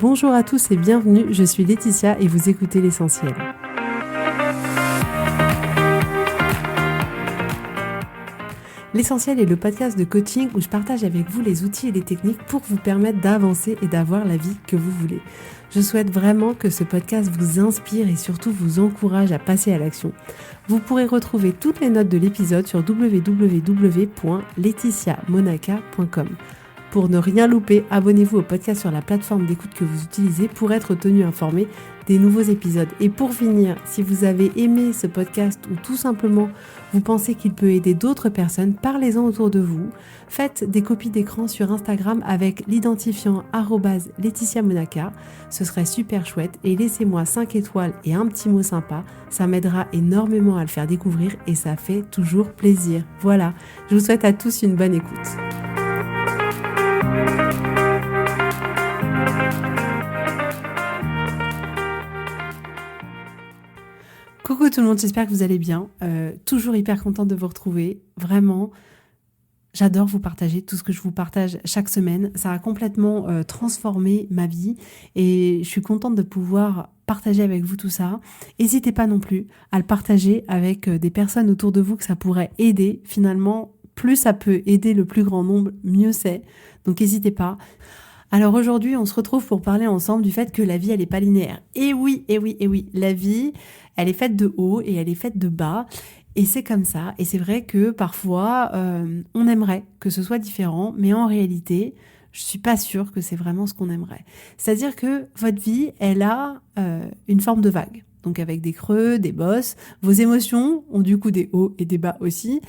Bonjour à tous et bienvenue, je suis Laetitia et vous écoutez L'Essentiel. L'Essentiel est le podcast de coaching où je partage avec vous les outils et les techniques pour vous permettre d'avancer et d'avoir la vie que vous voulez. Je souhaite vraiment que ce podcast vous inspire et surtout vous encourage à passer à l'action. Vous pourrez retrouver toutes les notes de l'épisode sur www.laetitiamonaca.com. Pour ne rien louper, abonnez-vous au podcast sur la plateforme d'écoute que vous utilisez pour être tenu informé des nouveaux épisodes. Et pour finir, si vous avez aimé ce podcast ou tout simplement vous pensez qu'il peut aider d'autres personnes, parlez-en autour de vous. Faites des copies d'écran sur Instagram avec l'identifiant @LaetitiaMonaca. Ce serait super chouette et laissez-moi 5 étoiles et un petit mot sympa. Ça m'aidera énormément à le faire découvrir et ça fait toujours plaisir. Voilà, je vous souhaite à tous une bonne écoute. Coucou tout le monde, j'espère que vous allez bien. Toujours hyper contente de vous retrouver. Vraiment, j'adore vous partager tout ce que je vous partage chaque semaine. Ça a complètement transformé ma vie et je suis contente de pouvoir partager avec vous tout ça. N'hésitez pas non plus à le partager avec des personnes autour de vous que ça pourrait aider. Finalement, plus ça peut aider le plus grand nombre, mieux c'est. Donc n'hésitez pas. Alors aujourd'hui, on se retrouve pour parler ensemble du fait que la vie, elle n'est pas linéaire. Et oui, la vie, elle est faite de haut et elle est faite de bas. Et c'est comme ça. Et c'est vrai que parfois, on aimerait que ce soit différent, mais en réalité, je suis pas sûre que c'est vraiment ce qu'on aimerait. C'est-à-dire que votre vie, elle a une forme de vague. Donc avec des creux, des bosses. Vos émotions ont du coup des hauts et des bas aussi.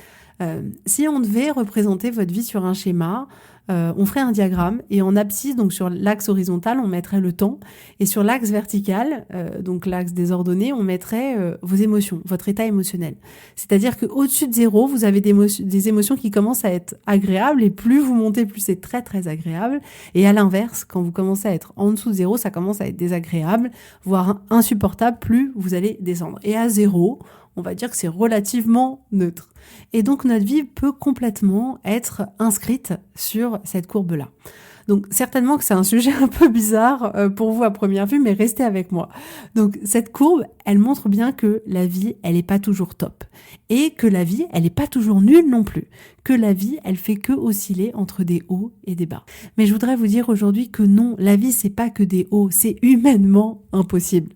Si on devait représenter votre vie sur un schéma, on ferait un diagramme et en abscisse, donc sur l'axe horizontal, on mettrait le temps et sur l'axe vertical, donc l'axe des ordonnées, on mettrait vos émotions, votre état émotionnel. C'est-à-dire qu'au-dessus de 0, vous avez des émotions qui commencent à être agréables et plus vous montez, plus c'est très très agréable. Et à l'inverse, quand vous commencez à être en dessous de 0, ça commence à être désagréable, voire insupportable, plus vous allez descendre. Et à 0, on va dire que c'est relativement neutre. Et donc notre vie peut complètement être inscrite sur cette courbe-là. Donc certainement que c'est un sujet un peu bizarre pour vous à première vue, mais restez avec moi. Donc cette courbe, elle montre bien que la vie, elle n'est pas toujours top. Et que la vie, elle n'est pas toujours nulle non plus. Que la vie, elle fait que osciller entre des hauts et des bas. Mais je voudrais vous dire aujourd'hui que non, la vie, c'est pas que des hauts, c'est humainement impossible.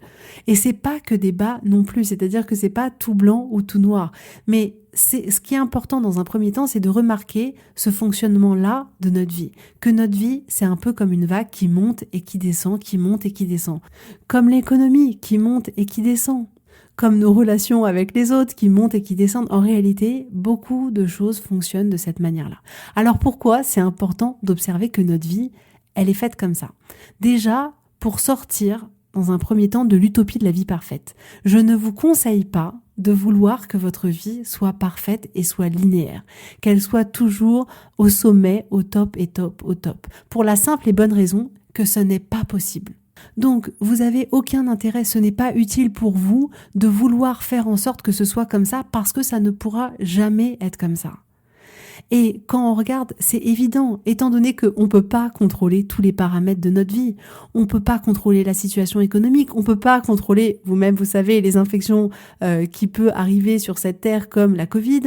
Et c'est pas que des bas non plus, c'est-à-dire que c'est pas tout blanc ou tout noir. Mais ce qui est important dans un premier temps, c'est de remarquer ce fonctionnement-là de notre vie. Que notre vie, c'est un peu comme une vague qui monte et qui descend, qui monte et qui descend. Comme l'économie qui monte et qui descend. Comme nos relations avec les autres qui montent et qui descendent. En réalité, beaucoup de choses fonctionnent de cette manière-là. Alors pourquoi c'est important d'observer que notre vie, elle est faite comme ça? Déjà, pour sortir dans un premier temps de l'utopie de la vie parfaite. Je ne vous conseille pas de vouloir que votre vie soit parfaite et soit linéaire, qu'elle soit toujours au sommet, au top et top, au top, pour la simple et bonne raison que ce n'est pas possible. Donc, vous avez aucun intérêt, ce n'est pas utile pour vous de vouloir faire en sorte que ce soit comme ça parce que ça ne pourra jamais être comme ça. Et quand on regarde, c'est évident, étant donné qu'on ne peut pas contrôler tous les paramètres de notre vie. On ne peut pas contrôler la situation économique, on ne peut pas contrôler, vous-même vous savez, les infections qui peuvent arriver sur cette terre comme la Covid.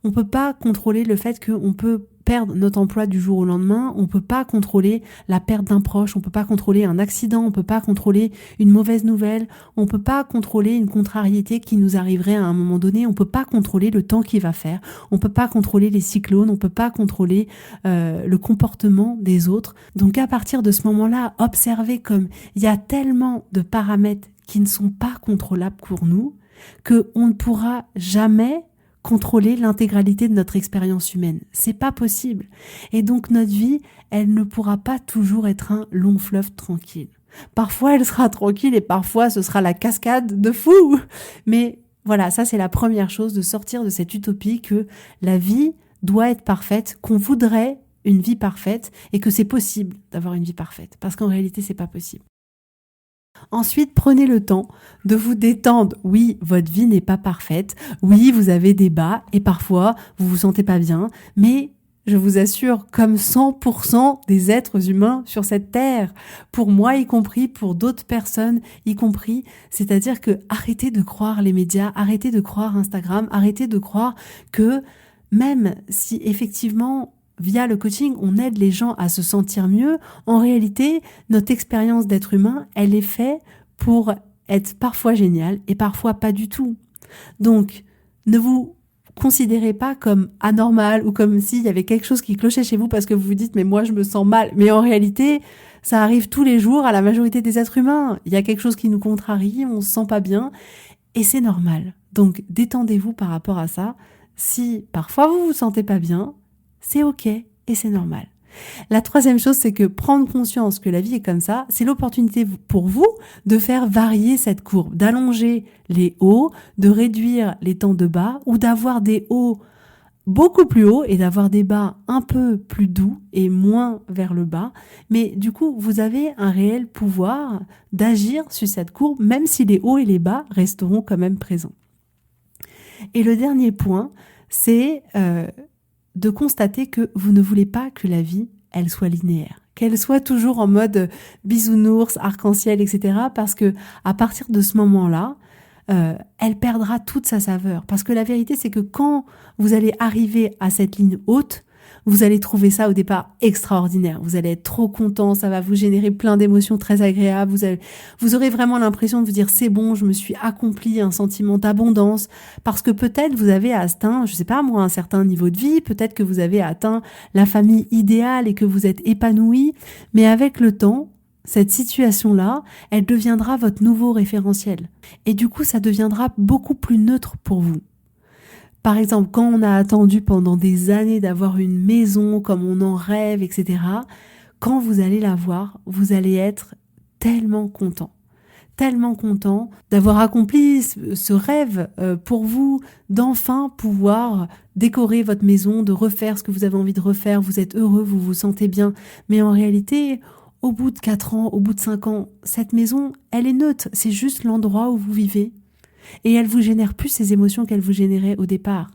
On ne peut pas contrôler le fait qu'on peut perdre notre emploi du jour au lendemain, on ne peut pas contrôler la perte d'un proche, on ne peut pas contrôler un accident, on ne peut pas contrôler une mauvaise nouvelle, on ne peut pas contrôler une contrariété qui nous arriverait à un moment donné, on ne peut pas contrôler le temps qu'il va faire, on ne peut pas contrôler les cyclones, on ne peut pas contrôler le comportement des autres. Donc à partir de ce moment-là, observez comme il y a tellement de paramètres qui ne sont pas contrôlables pour nous qu'on ne pourra jamais contrôler l'intégralité de notre expérience humaine. C'est pas possible. Et donc notre vie, elle ne pourra pas toujours être un long fleuve tranquille. Parfois elle sera tranquille et parfois ce sera la cascade de fou. Mais voilà, ça c'est la première chose, de sortir de cette utopie que la vie doit être parfaite, qu'on voudrait une vie parfaite et que c'est possible d'avoir une vie parfaite. Parce qu'en réalité, c'est pas possible. Ensuite, prenez le temps de vous détendre. Oui, votre vie n'est pas parfaite. Oui, vous avez des bas et parfois, vous vous sentez pas bien. Mais je vous assure, comme 100% des êtres humains sur cette terre, pour moi y compris, pour d'autres personnes y compris. C'est-à-dire que arrêtez de croire les médias, arrêtez de croire Instagram, arrêtez de croire que même si effectivement via le coaching on aide les gens à se sentir mieux, en réalité notre expérience d'être humain, elle est faite pour être parfois géniale et parfois pas du tout. Donc ne vous considérez pas comme anormal ou comme s'il y avait quelque chose qui clochait chez vous parce que vous vous dites mais moi je me sens mal. Mais en réalité, ça arrive tous les jours à la majorité des êtres humains. Il y a quelque chose qui nous contrarie, on se sent pas bien et c'est normal. Donc détendez-vous par rapport à ça. Si parfois vous vous sentez pas bien, c'est ok et c'est normal. La troisième chose, c'est que prendre conscience que la vie est comme ça, c'est l'opportunité pour vous de faire varier cette courbe, d'allonger les hauts, de réduire les temps de bas ou d'avoir des hauts beaucoup plus hauts et d'avoir des bas un peu plus doux et moins vers le bas. Mais du coup, vous avez un réel pouvoir d'agir sur cette courbe, même si les hauts et les bas resteront quand même présents. Et le dernier point, c'est de constater que vous ne voulez pas que la vie, elle soit linéaire, qu'elle soit toujours en mode bisounours, arc-en-ciel, etc. Parce que à partir de ce moment-là, elle perdra toute sa saveur. Parce que la vérité, c'est que quand vous allez arriver à cette ligne haute, vous allez trouver ça au départ extraordinaire. Vous allez être trop content, ça va vous générer plein d'émotions très agréables. Vous aurez vraiment l'impression de vous dire c'est bon, je me suis accompli, un sentiment d'abondance. Parce que peut-être vous avez atteint, je sais pas moi, un certain niveau de vie, peut-être que vous avez atteint la famille idéale et que vous êtes épanoui. Mais avec le temps, cette situation-là, elle deviendra votre nouveau référentiel. Et du coup, ça deviendra beaucoup plus neutre pour vous. Par exemple, quand on a attendu pendant des années d'avoir une maison comme on en rêve, etc., quand vous allez la voir, vous allez être tellement content d'avoir accompli ce rêve pour vous, d'enfin pouvoir décorer votre maison, de refaire ce que vous avez envie de refaire, vous êtes heureux, vous vous sentez bien. Mais en réalité, au bout de 4 ans, au bout de 5 ans, cette maison, elle est neutre, c'est juste l'endroit où vous vivez. Et elle vous génère plus ces émotions qu'elle vous générait au départ.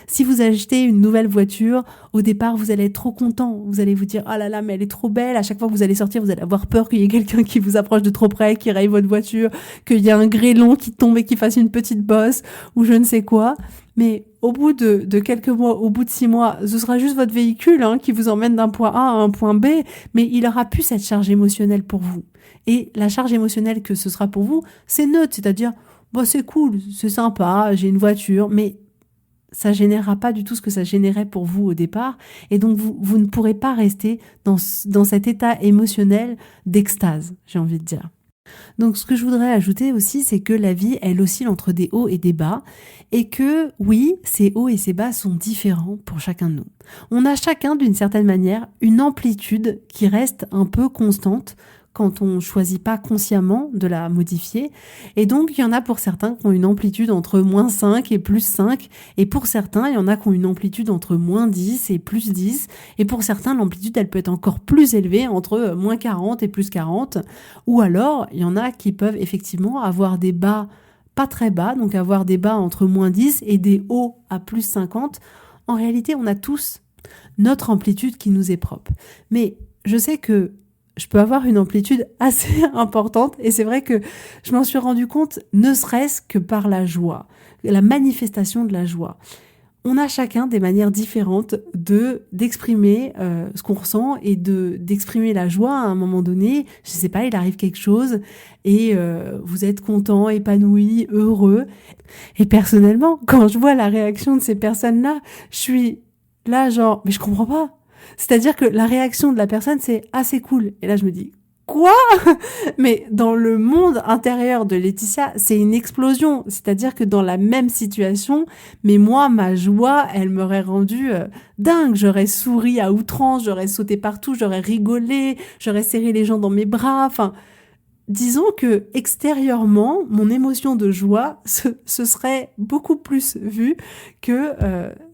Si vous achetez une nouvelle voiture, au départ, vous allez être trop content. Vous allez vous dire, ah là là, mais elle est trop belle. À chaque fois que vous allez sortir, vous allez avoir peur qu'il y ait quelqu'un qui vous approche de trop près, qui raye votre voiture, qu'il y ait un grêlon qui tombe et qui fasse une petite bosse ou je ne sais quoi. Mais au bout de quelques mois, au bout de 6 mois, ce sera juste votre véhicule qui vous emmène d'un point A à un point B, mais il aura plus cette charge émotionnelle pour vous. Et la charge émotionnelle que ce sera pour vous, c'est neutre, c'est-à-dire, bon, c'est cool, c'est sympa, j'ai une voiture, mais ça générera pas du tout ce que ça générait pour vous au départ. Et donc, vous ne pourrez pas rester dans cet état émotionnel d'extase, j'ai envie de dire. Donc, ce que je voudrais ajouter aussi, c'est que la vie, elle oscille entre des hauts et des bas. Et que, oui, ces hauts et ces bas sont différents pour chacun de nous. On a chacun, d'une certaine manière, une amplitude qui reste un peu constante quand on choisit pas consciemment de la modifier. Et donc, il y en a pour certains qui ont une amplitude entre moins 5 et plus 5. Et pour certains, il y en a qui ont une amplitude entre moins 10 et plus 10. Et pour certains, l'amplitude, elle peut être encore plus élevée, entre moins 40 et plus 40. Ou alors, il y en a qui peuvent effectivement avoir des bas pas très bas, donc avoir des bas entre moins 10 et des hauts à plus 50. En réalité, on a tous notre amplitude qui nous est propre. Mais je sais que je peux avoir une amplitude assez importante et c'est vrai que je m'en suis rendu compte ne serait-ce que par la joie, la manifestation de la joie. On a chacun des manières différentes d'exprimer ce qu'on ressent et d'exprimer la joie à un moment donné. Je sais pas, il arrive quelque chose et vous êtes content, épanoui, heureux. Et personnellement, quand je vois la réaction de ces personnes-là, je suis là genre, mais je comprends pas. C'est-à-dire que la réaction de la personne, c'est « Ah, c'est cool ». Et là, je me dis « Quoi ?» Mais dans le monde intérieur de Laetitia, c'est une explosion. C'est-à-dire que dans la même situation, mais moi, ma joie, elle m'aurait rendue dingue. J'aurais souri à outrance, j'aurais sauté partout, j'aurais rigolé, j'aurais serré les gens dans mes bras. Enfin, disons que extérieurement, mon émotion de joie se serait beaucoup plus vue que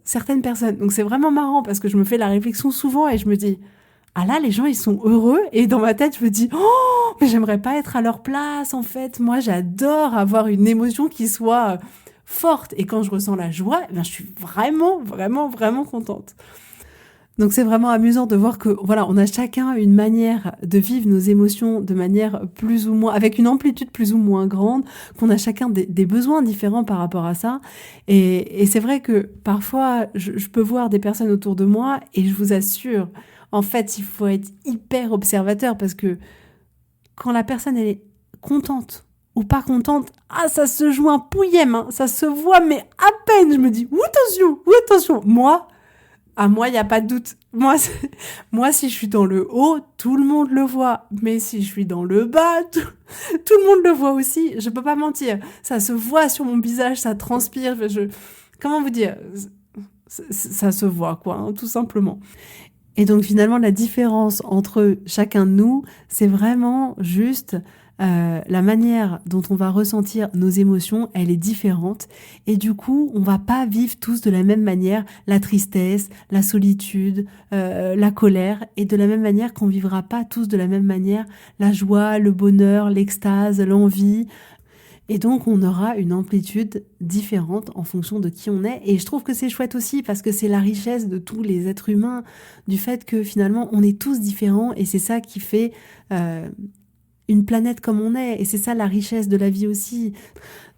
certaines personnes. Donc c'est vraiment marrant parce que je me fais la réflexion souvent et je me dis ah là les gens ils sont heureux et dans ma tête je me dis oh mais j'aimerais pas être à leur place en fait. Moi j'adore avoir une émotion qui soit forte et quand je ressens la joie, je suis vraiment contente. Donc c'est vraiment amusant de voir que voilà, on a chacun une manière de vivre nos émotions de manière plus ou moins, avec une amplitude plus ou moins grande, qu'on a chacun des besoins différents par rapport à ça. Et c'est vrai que parfois, je peux voir des personnes autour de moi et je vous assure, en fait, il faut être hyper observateur parce que quand la personne elle est contente ou pas contente, ah ça se joue un pouillème, hein, ça se voit mais à peine. Je me dis, ou attention, moi, il n'y a pas de doute. Moi, si je suis dans le haut, tout le monde le voit. Mais si je suis dans le bas, tout le monde le voit aussi. Je peux pas mentir. Ça se voit sur mon visage, ça transpire. Comment vous dire? Ça se voit, quoi, hein, tout simplement. Et donc, finalement, la différence entre chacun de nous, c'est vraiment juste la manière dont on va ressentir nos émotions, elle est différente. Et du coup, on va pas vivre tous de la même manière la tristesse, la solitude, la colère. Et de la même manière qu'on vivra pas tous de la même manière la joie, le bonheur, l'extase, l'envie. Et donc, on aura une amplitude différente en fonction de qui on est. Et je trouve que c'est chouette aussi parce que c'est la richesse de tous les êtres humains, du fait que finalement, on est tous différents et c'est ça qui fait une planète comme on est. Et c'est ça la richesse de la vie aussi.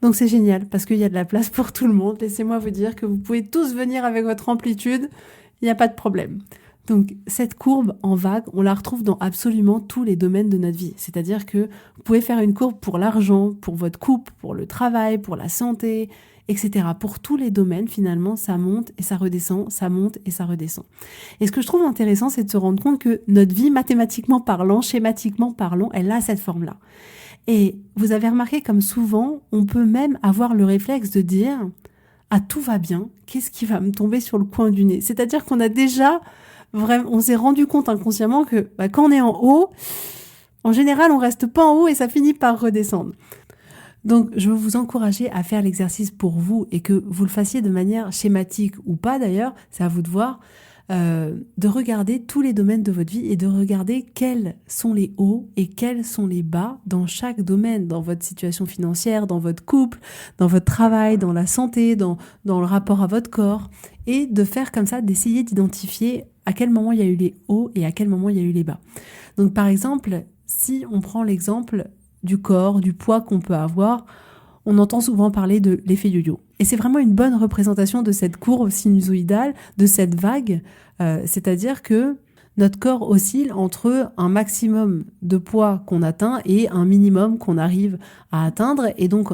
Donc c'est génial parce qu'il y a de la place pour tout le monde. Laissez-moi vous dire que vous pouvez tous venir avec votre amplitude. Il n'y a pas de problème. Donc cette courbe en vague, on la retrouve dans absolument tous les domaines de notre vie. C'est-à-dire que vous pouvez faire une courbe pour l'argent, pour votre couple, pour le travail, pour la santé, etc. Pour tous les domaines, finalement, ça monte et ça redescend, ça monte et ça redescend. Et ce que je trouve intéressant, c'est de se rendre compte que notre vie, mathématiquement parlant, schématiquement parlant, elle a cette forme-là. Et vous avez remarqué comme souvent, on peut même avoir le réflexe de dire « Ah, tout va bien, qu'est-ce qui va me tomber sur le coin du nez ?» C'est-à-dire qu'on a déjà... Vraiment, on s'est rendu compte inconsciemment que quand on est en haut, en général, on reste pas en haut et ça finit par redescendre. Donc, je veux vous encourager à faire l'exercice pour vous et que vous le fassiez de manière schématique ou pas d'ailleurs, c'est à vous de voir, de regarder tous les domaines de votre vie et de regarder quels sont les hauts et quels sont les bas dans chaque domaine, dans votre situation financière, dans votre couple, dans votre travail, dans la santé, dans le rapport à votre corps, et de faire comme ça, d'essayer d'identifier à quel moment il y a eu les hauts et à quel moment il y a eu les bas. Donc par exemple, si on prend l'exemple du corps, du poids qu'on peut avoir, on entend souvent parler de l'effet yo-yo. Et c'est vraiment une bonne représentation de cette courbe sinusoïdale, de cette vague. C'est-à-dire que notre corps oscille entre un maximum de poids qu'on atteint et un minimum qu'on arrive à atteindre. Et donc,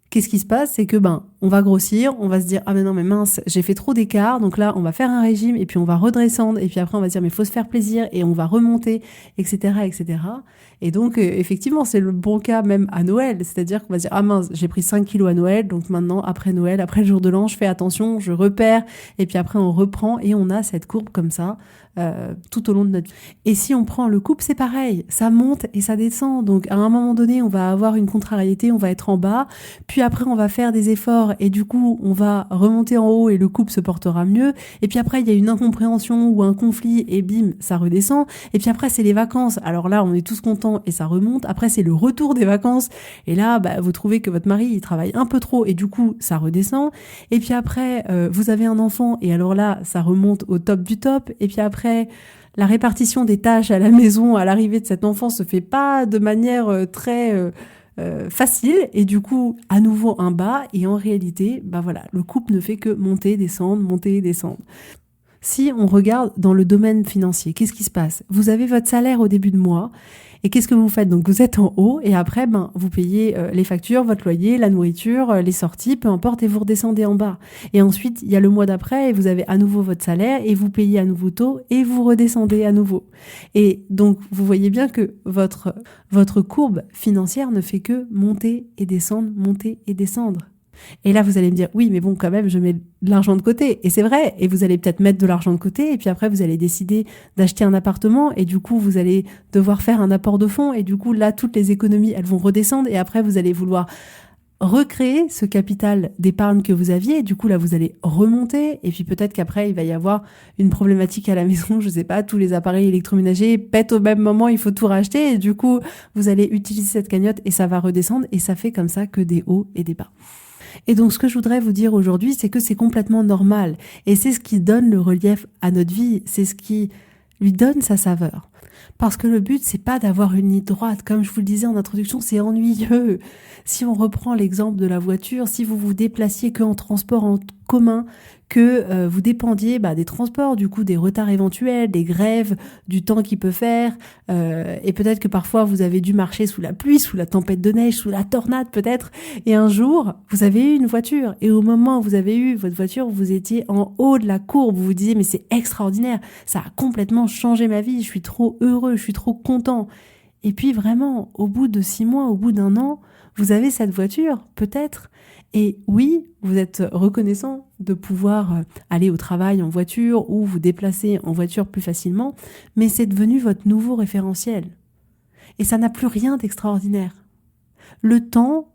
qu'est-ce qui se passe? C'est que on va grossir, on va se dire « Ah mais non, mais mince, j'ai fait trop d'écart, donc là, on va faire un régime, et puis on va redescendre, et puis après, on va se dire « Mais il faut se faire plaisir, et on va remonter, etc. etc. » Et donc, effectivement, c'est le bon cas même à Noël, c'est-à-dire qu'on va se dire « Ah mince, j'ai pris 5 kilos à Noël, donc maintenant, après Noël, après le jour de l'an, je fais attention, je repère, et puis après, on reprend, et on a cette courbe comme ça, tout au long de notre vie. » Et si on prend le couple, c'est pareil, ça monte et ça descend, donc à un moment donné, on va avoir une contrariété, on va être en bas, puis après, on va faire des efforts, et du coup, on va remonter en haut et le couple se portera mieux. Et puis après, il y a une incompréhension ou un conflit et bim, ça redescend. Et puis après, c'est les vacances. Alors là, on est tous contents et ça remonte. Après, c'est le retour des vacances. Et là, vous trouvez que votre mari, il travaille un peu trop et du coup, ça redescend. Et puis après, vous avez un enfant et alors là, ça remonte au top du top. Et puis après, la répartition des tâches à la maison à l'arrivée de cet enfant se fait pas de manière très... facile et du coup à nouveau un bas et en réalité voilà, le couple ne fait que monter, descendre. Si on regarde dans le domaine financier, qu'est-ce qui se passe? Vous avez votre salaire au début de mois et qu'est-ce que vous faites? Donc vous êtes en haut et après vous payez les factures, votre loyer, la nourriture, les sorties, peu importe, et vous redescendez en bas. Et ensuite, il y a le mois d'après et vous avez à nouveau votre salaire et vous payez à nouveau tôt et vous redescendez à nouveau. Et donc vous voyez bien que votre courbe financière ne fait que monter et descendre, monter et descendre. Et là, vous allez me dire, oui, mais bon, quand même, je mets de l'argent de côté. Et c'est vrai. Et vous allez peut-être mettre de l'argent de côté. Et puis après, vous allez décider d'acheter un appartement. Et du coup, vous allez devoir faire un apport de fonds. Et du coup, là, toutes les économies, elles vont redescendre. Et après, vous allez vouloir recréer ce capital d'épargne que vous aviez. Et du coup, là, vous allez remonter. Et puis peut-être qu'après, il va y avoir une problématique à la maison. Je sais pas, tous les appareils électroménagers pètent au même moment. Il faut tout racheter. Et du coup, vous allez utiliser cette cagnotte et ça va redescendre. Et ça fait comme ça que des hauts et des bas. Et donc, ce que je voudrais vous dire aujourd'hui, c'est que c'est complètement normal. Et c'est ce qui donne le relief à notre vie. C'est ce qui lui donne sa saveur. Parce que le but, c'est pas d'avoir une ligne droite. Comme je vous le disais en introduction, c'est ennuyeux. Si on reprend l'exemple de la voiture, si vous vous déplaciez qu'en transport en commun, que vous dépendiez des transports, du coup des retards éventuels, des grèves, du temps qu'il peut faire, et peut-être que parfois vous avez dû marcher sous la pluie, sous la tempête de neige, sous la tornade peut-être, et un jour vous avez eu une voiture, et au moment où vous avez eu votre voiture, vous étiez en haut de la courbe, vous vous disiez mais c'est extraordinaire, ça a complètement changé ma vie, je suis trop heureux, je suis trop content. Et puis vraiment, au bout de 6 mois, au bout d'un an, vous avez cette voiture, peut-être. Et oui, vous êtes reconnaissant de pouvoir aller au travail en voiture ou vous déplacer en voiture plus facilement, mais c'est devenu votre nouveau référentiel. Et ça n'a plus rien d'extraordinaire. Le temps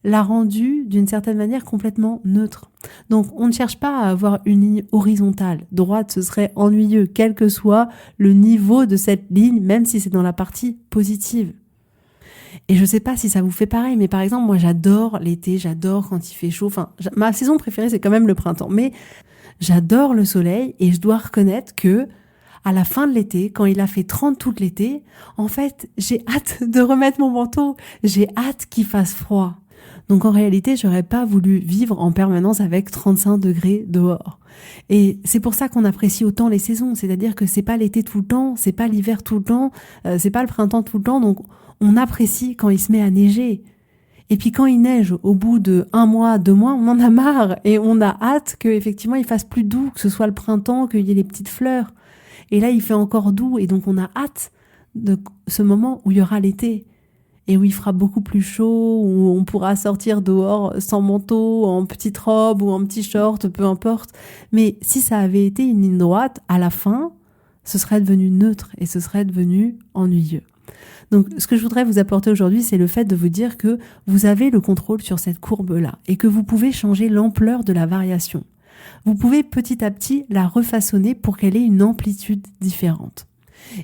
l'a rendu d'une certaine manière complètement neutre. Donc on ne cherche pas à avoir une ligne horizontale. Droite, ce serait ennuyeux, quel que soit le niveau de cette ligne, même si c'est dans la partie positive. Et je sais pas si ça vous fait pareil, mais par exemple, moi j'adore l'été, j'adore quand il fait chaud. Enfin, ma saison préférée, c'est quand même le printemps. Mais j'adore le soleil et je dois reconnaître que à la fin de l'été, quand il a fait 30 tout l'été, en fait, j'ai hâte de remettre mon manteau. J'ai hâte qu'il fasse froid. Donc en réalité, j'aurais pas voulu vivre en permanence avec 35 degrés dehors. Et c'est pour ça qu'on apprécie autant les saisons. C'est-à-dire que c'est pas l'été tout le temps, c'est pas l'hiver tout le temps, c'est pas le printemps tout le temps. Donc on apprécie quand il se met à neiger. Et puis quand il neige, au bout de 1 mois, 2 mois, on en a marre et on a hâte qu'effectivement il fasse plus doux, que ce soit le printemps, qu'il y ait les petites fleurs. Et là, il fait encore doux et donc on a hâte de ce moment où il y aura l'été et où il fera beaucoup plus chaud, où on pourra sortir dehors sans manteau, en petite robe ou en petit short, peu importe. Mais si ça avait été une ligne droite, à la fin, ce serait devenu neutre et ce serait devenu ennuyeux. Donc, ce que je voudrais vous apporter aujourd'hui, c'est le fait de vous dire que vous avez le contrôle sur cette courbe-là et que vous pouvez changer l'ampleur de la variation. Vous pouvez petit à petit la refaçonner pour qu'elle ait une amplitude différente.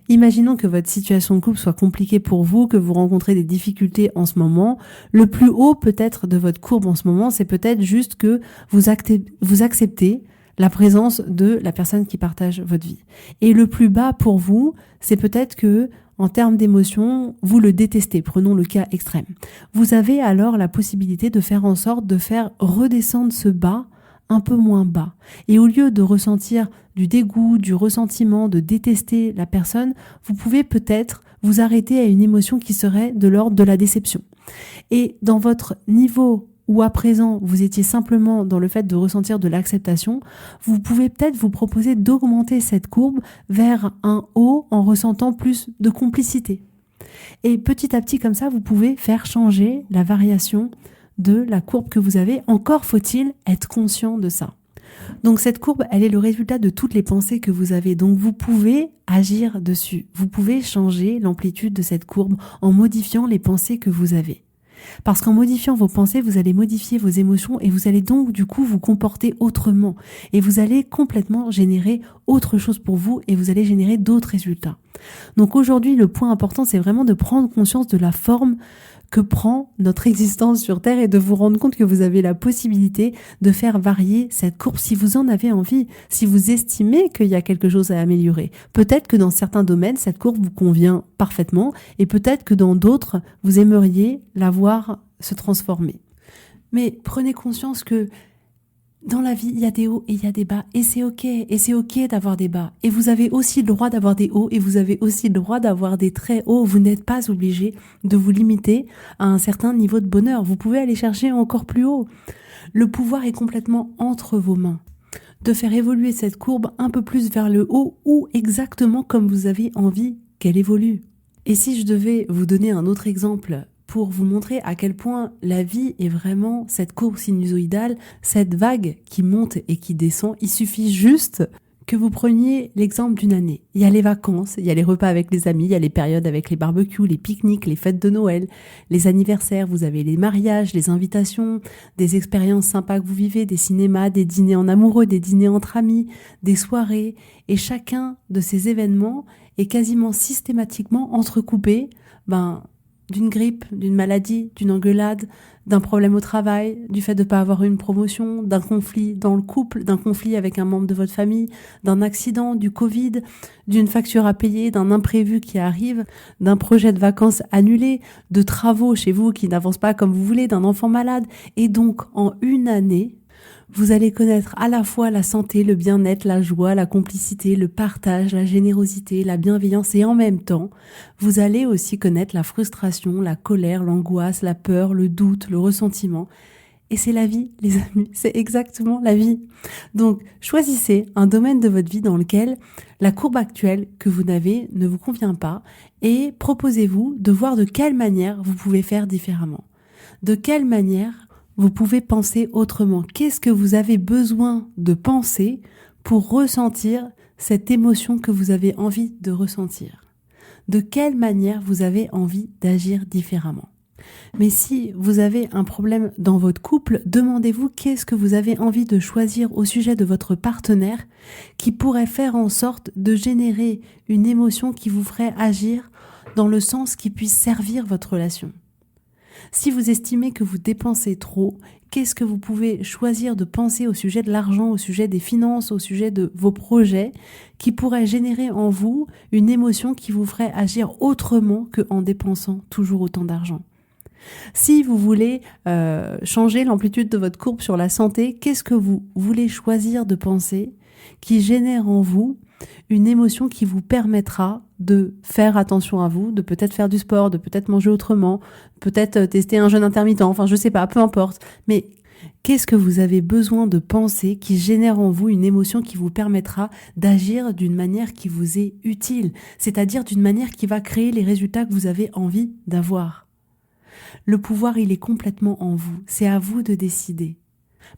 Imaginons que votre situation de couple soit compliquée pour vous, que vous rencontrez des difficultés en ce moment. Le plus haut peut-être de votre courbe en ce moment, c'est peut-être juste que vous acceptez la présence de la personne qui partage votre vie. Et le plus bas pour vous, c'est peut-être que en termes d'émotions, vous le détestez. Prenons le cas extrême. Vous avez alors la possibilité de faire en sorte de faire redescendre ce bas un peu moins bas. Et au lieu de ressentir du dégoût, du ressentiment, de détester la personne, vous pouvez peut-être vous arrêter à une émotion qui serait de l'ordre de la déception. Et dans votre niveau où à présent vous étiez simplement dans le fait de ressentir de l'acceptation, vous pouvez peut-être vous proposer d'augmenter cette courbe vers un haut en ressentant plus de complicité. Et petit à petit comme ça, vous pouvez faire changer la variation de la courbe que vous avez. Encore faut-il être conscient de ça. Donc cette courbe, elle est le résultat de toutes les pensées que vous avez. Donc vous pouvez agir dessus. Vous pouvez changer l'amplitude de cette courbe en modifiant les pensées que vous avez. Parce qu'en modifiant vos pensées, vous allez modifier vos émotions et vous allez donc du coup vous comporter autrement. Et vous allez complètement générer autre chose pour vous et vous allez générer d'autres résultats. Donc aujourd'hui, le point important, c'est vraiment de prendre conscience de la forme que prend notre existence sur Terre et de vous rendre compte que vous avez la possibilité de faire varier cette courbe si vous en avez envie, si vous estimez qu'il y a quelque chose à améliorer. Peut-être que dans certains domaines, cette courbe vous convient parfaitement et peut-être que dans d'autres, vous aimeriez la voir se transformer. Mais prenez conscience que dans la vie, il y a des hauts et il y a des bas et c'est ok d'avoir des bas et vous avez aussi le droit d'avoir des hauts et vous avez aussi le droit d'avoir des très hauts. Vous n'êtes pas obligé de vous limiter à un certain niveau de bonheur. Vous pouvez aller chercher encore plus haut. Le pouvoir est complètement entre vos mains. De faire évoluer cette courbe un peu plus vers le haut ou exactement comme vous avez envie qu'elle évolue. Et si je devais vous donner un autre exemple pour vous montrer à quel point la vie est vraiment cette courbe sinusoïdale, cette vague qui monte et qui descend, il suffit juste que vous preniez l'exemple d'une année. Il y a les vacances, il y a les repas avec les amis, il y a les périodes avec les barbecues, les pique-niques, les fêtes de Noël, les anniversaires, vous avez les mariages, les invitations, des expériences sympas que vous vivez, des cinémas, des dîners en amoureux, des dîners entre amis, des soirées. Et chacun de ces événements est quasiment systématiquement entrecoupé d'une grippe, d'une maladie, d'une engueulade, d'un problème au travail, du fait de ne pas avoir eu une promotion, d'un conflit dans le couple, d'un conflit avec un membre de votre famille, d'un accident, du Covid, d'une facture à payer, d'un imprévu qui arrive, d'un projet de vacances annulé, de travaux chez vous qui n'avancent pas comme vous voulez, d'un enfant malade. Et donc, en une année, vous allez connaître à la fois la santé, le bien-être, la joie, la complicité, le partage, la générosité, la bienveillance et en même temps, vous allez aussi connaître la frustration, la colère, l'angoisse, la peur, le doute, le ressentiment. Et c'est la vie, les amis, c'est exactement la vie. Donc, choisissez un domaine de votre vie dans lequel la courbe actuelle que vous n'avez ne vous convient pas et proposez-vous de voir de quelle manière vous pouvez faire différemment. De quelle manière vous pouvez penser autrement. Qu'est-ce que vous avez besoin de penser pour ressentir cette émotion que vous avez envie de ressentir? De quelle manière vous avez envie d'agir différemment? Mais si vous avez un problème dans votre couple, demandez-vous qu'est-ce que vous avez envie de choisir au sujet de votre partenaire qui pourrait faire en sorte de générer une émotion qui vous ferait agir dans le sens qui puisse servir votre relation. Si vous estimez que vous dépensez trop, qu'est-ce que vous pouvez choisir de penser au sujet de l'argent, au sujet des finances, au sujet de vos projets, qui pourrait générer en vous une émotion qui vous ferait agir autrement qu'en dépensant toujours autant d'argent? Si vous voulez changer l'amplitude de votre courbe sur la santé, qu'est-ce que vous voulez choisir de penser qui génère en vous une émotion qui vous permettra de faire attention à vous, de peut-être faire du sport, de peut-être manger autrement, peut-être tester un jeûne intermittent, enfin je sais pas, peu importe. Mais qu'est-ce que vous avez besoin de penser qui génère en vous une émotion qui vous permettra d'agir d'une manière qui vous est utile, c'est-à-dire d'une manière qui va créer les résultats que vous avez envie d'avoir? Le pouvoir, il est complètement en vous. C'est à vous de décider.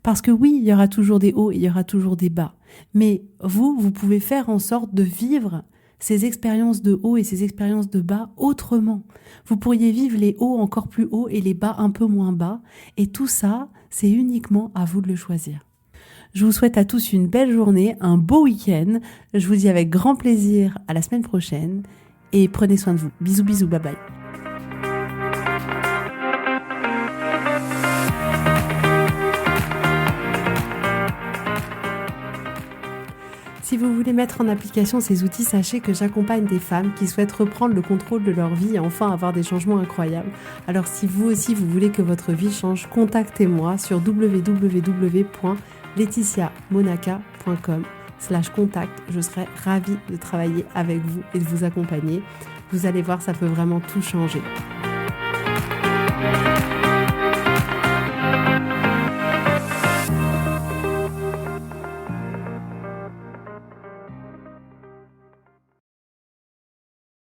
Parce que oui, il y aura toujours des hauts et il y aura toujours des bas. Mais vous pouvez faire en sorte de vivre ces expériences de haut et ces expériences de bas autrement. Vous pourriez vivre les hauts encore plus hauts et les bas un peu moins bas. Et tout ça, c'est uniquement à vous de le choisir. Je vous souhaite à tous une belle journée, un beau week-end. Je vous dis avec grand plaisir à la semaine prochaine. Et prenez soin de vous. Bisous, bisous, bye bye. Si vous voulez mettre en application ces outils, sachez que j'accompagne des femmes qui souhaitent reprendre le contrôle de leur vie et enfin avoir des changements incroyables. Alors si vous aussi vous voulez que votre vie change, contactez-moi sur www.laetitiamonaca.com/contact. Je serai ravie de travailler avec vous et de vous accompagner. Vous allez voir, ça peut vraiment tout changer.